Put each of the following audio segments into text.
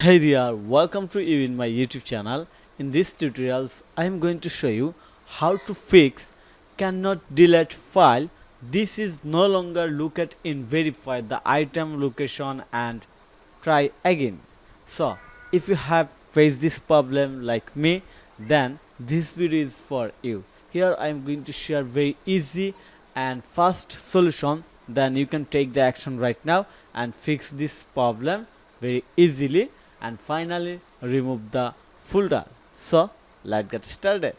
Hey there, welcome to you in my YouTube channel. In this tutorials, I am going to show you how to fix cannot delete file. This is no longer look at in verify the item location and try again. So if you have faced this problem like me, then this video is for you. Here I am going to share very easy and fast solution. Then you can take the action right now and fix this problem very easily and finally remove the folder. So let's get started.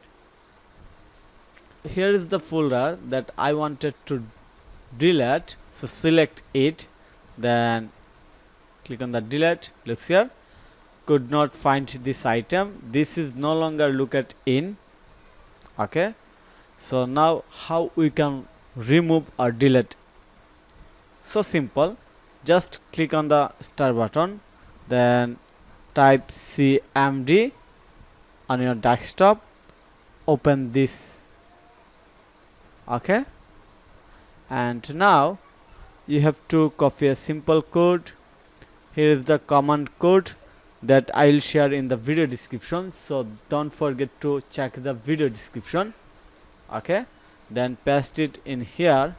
Here is the folder that I wanted to delete. So select it, then click on the delete. Looks here, could not find this item. This is no longer looked in. Okay, so now how we can remove or delete? So simple, just click on the star button, then type cmd on your desktop, open this. Okay, and now you have to copy a simple code. Here is the command code that I will share in the video description, so don't forget to check the video description. Okay, then paste it in here.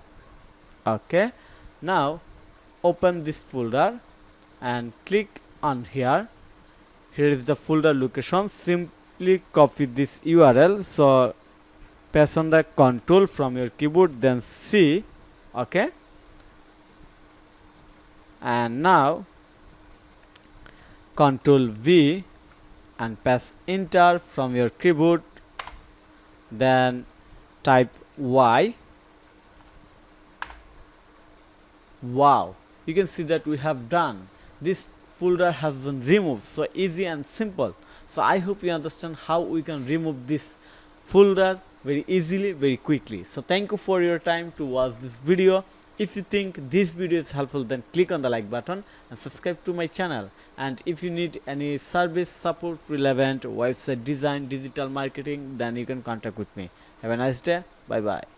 Okay, now open this folder and click on here. Here is the folder location. Simply copy this URL, so paste on the control from your keyboard, then C. Okay, and now control V and press enter from your keyboard, then type Y. Wow, you can see that we have done. This folder has been removed, so easy and simple. So I hope you understand how we can remove this folder very easily, very quickly. So thank you for your time to watch this video. If you think this video is helpful, then click on the like button and subscribe to my channel. And if you need any service support relevant website design, digital marketing, then you can contact with me. Have a nice day. Bye bye.